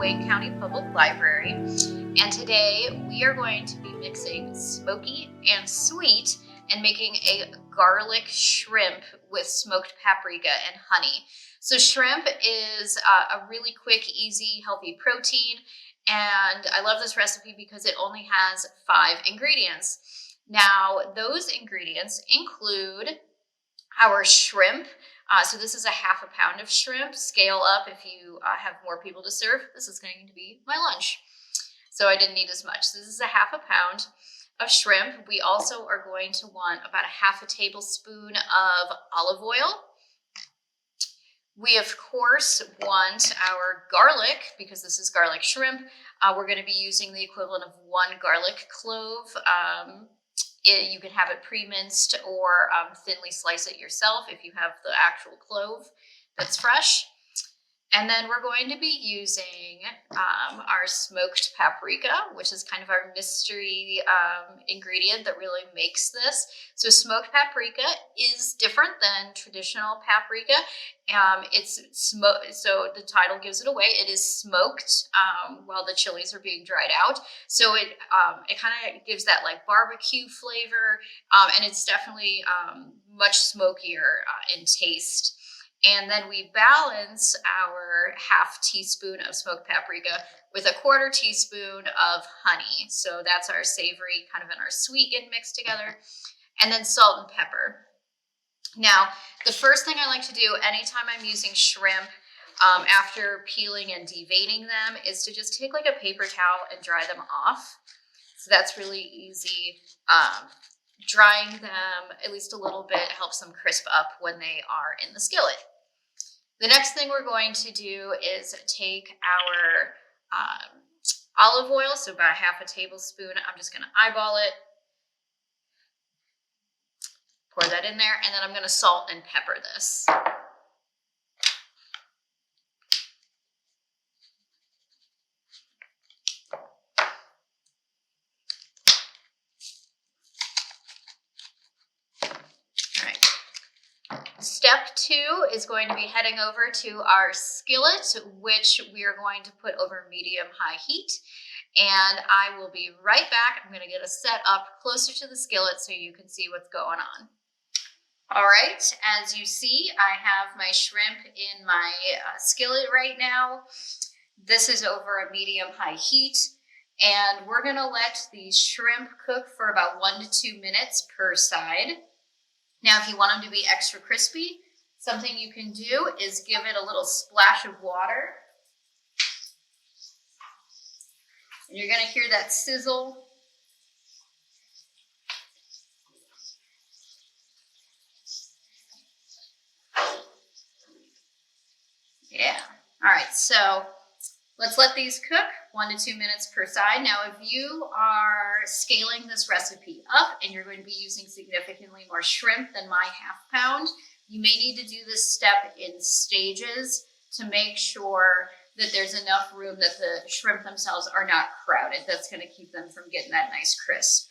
Wayne County Public Library, and today we are going to be mixing smoky and sweet and making a garlic shrimp with smoked paprika and honey. So shrimp is a really quick, easy, healthy protein, and I love this recipe because it only has 5 ingredients. Now, those ingredients include our shrimp. So this is a ½ pound of shrimp. Scale up if you have more people to serve. This is going to be my lunch. So I didn't need as much. So this is a ½ pound of shrimp. We also are going to want about a ½ tablespoon of olive oil. We, of course, want our garlic because this is garlic shrimp. We're going to be using the equivalent of 1 garlic clove. You can have it pre-minced or thinly slice it yourself if you have the actual clove that's fresh. And then we're going to be using our smoked paprika, which is kind of our mystery ingredient that really makes this. So smoked paprika is different than traditional paprika. It's smoked, so the title gives it away. It is smoked while the chilies are being dried out. So it kind of gives that like barbecue flavor, and it's definitely much smokier in taste. And then we balance our ½ teaspoon of smoked paprika with a ¼ teaspoon of honey. So that's our savory, kind of in our sweet and mixed together. And then salt and pepper. Now, the first thing I like to do anytime I'm using shrimp after peeling and deveining them is to just take like a paper towel and dry them off. So that's really easy. Drying them at least a little bit helps them crisp up when they are in the skillet. The next thing we're going to do is take our olive oil, so about ½ tablespoon. I'm just going to eyeball it, pour that in there, and then I'm going to salt and pepper this. Step 2 is going to be heading over to our skillet, which we are going to put over medium-high heat. And I will be right back. I'm going to get us set up closer to the skillet so you can see what's going on. All right, as you see, I have my shrimp in my skillet right now. This is over a medium-high heat. And we're going to let these shrimp cook for about 1 to 2 minutes per side. Now, if you want them to be extra crispy, something you can do is give it a little splash of water. And you're going to hear that sizzle. Yeah. All right, so let's let these cook 1 to 2 minutes per side. Now, if you are scaling this recipe up and you're going to be using significantly more shrimp than my ½ pound, you may need to do this step in stages to make sure that there's enough room that the shrimp themselves are not crowded. That's going to keep them from getting that nice crisp.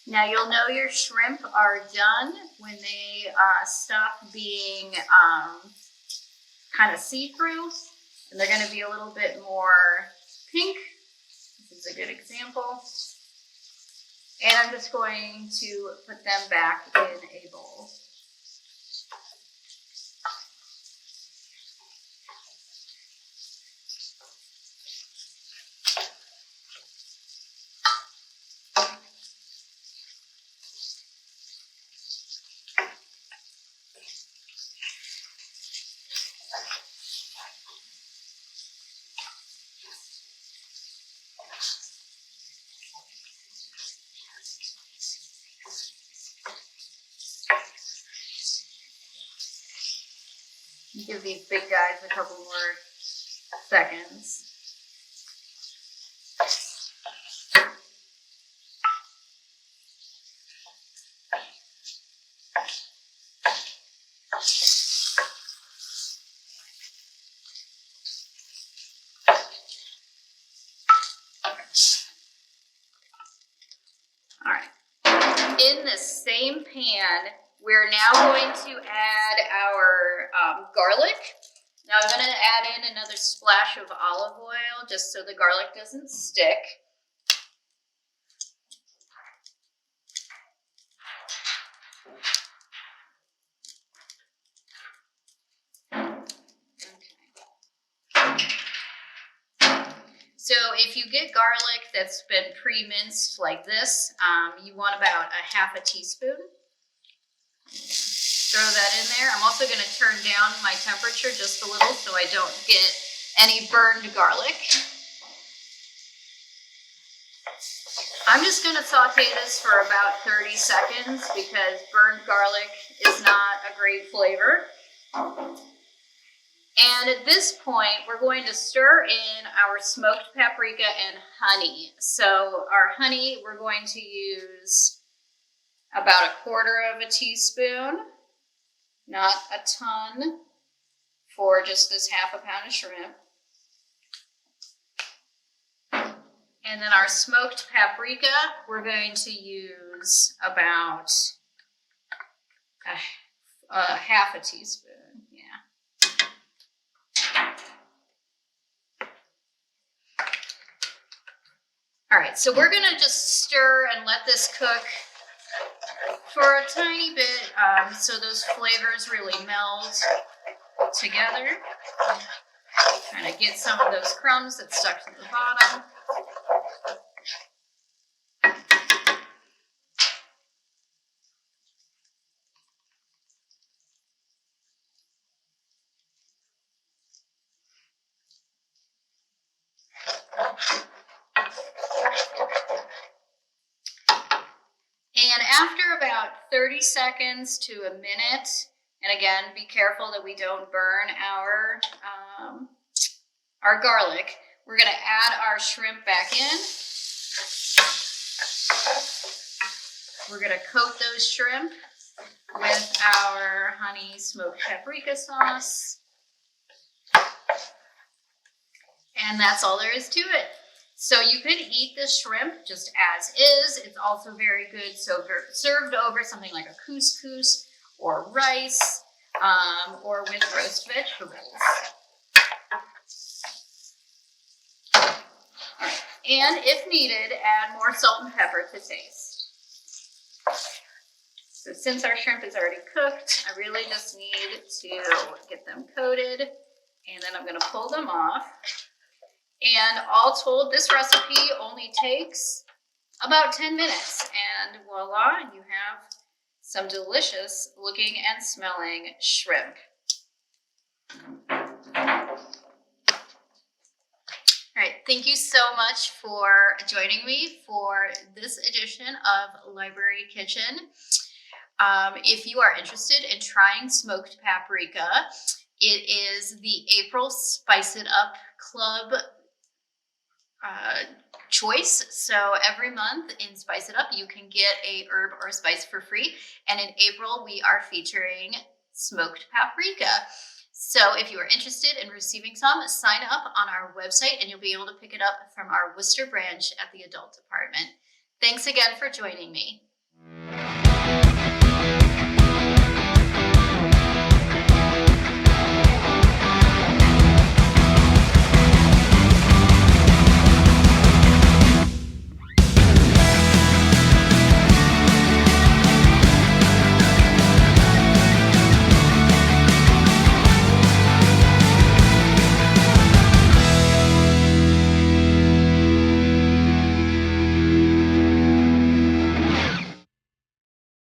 Now you'll know your shrimp are done when they stop being kind of see-through, and they're going to be a little bit more pink. This is a good example. And I'm just going to put them back in a bowl. Give these big guys a couple more seconds. All right. In the same pan, we're now going to add our garlic. Now I'm going to add in another splash of olive oil just so the garlic doesn't stick. So if you get garlic that's been pre-minced like this, you want about a half a teaspoon. Throw that in there. I'm also going to turn down my temperature just a little so I don't get any burned garlic. I'm just going to saute this for about 30 seconds because burned garlic is not a great flavor. And at this point, we're going to stir in our smoked paprika and honey. So our honey, we're going to use about 1/4 teaspoon, not a ton, for just this ½ pound of shrimp. And then our smoked paprika, we're going to use about ½ teaspoon. All right, so we're gonna just stir and let this cook for a tiny bit so those flavors really meld together. Kind of get some of those crumbs that stuck to the bottom. And after about 30 seconds to a minute, and again, be careful that we don't burn our garlic, we're going to add our shrimp back in. We're going to coat those shrimp with our honey smoked paprika sauce. And that's all there is to it. So you could eat the shrimp just as is. It's also very good served over something like a couscous or rice or with roast vegetables. All right. And if needed, add more salt and pepper to taste. So since our shrimp is already cooked, I really just need to get them coated, and then I'm going to pull them off. And all told, this recipe only takes about 10 minutes, and voila, you have some delicious looking and smelling shrimp. All right, thank you so much for joining me for this edition of Library Kitchen. If you are interested in trying smoked paprika, it is the April Spice It Up Club choice. So every month in Spice It Up, you can get a herb or a spice for free. And in April, we are featuring smoked paprika. So if you are interested in receiving some, sign up on our website and you'll be able to pick it up from our Worcester branch at the adult department. Thanks again for joining me.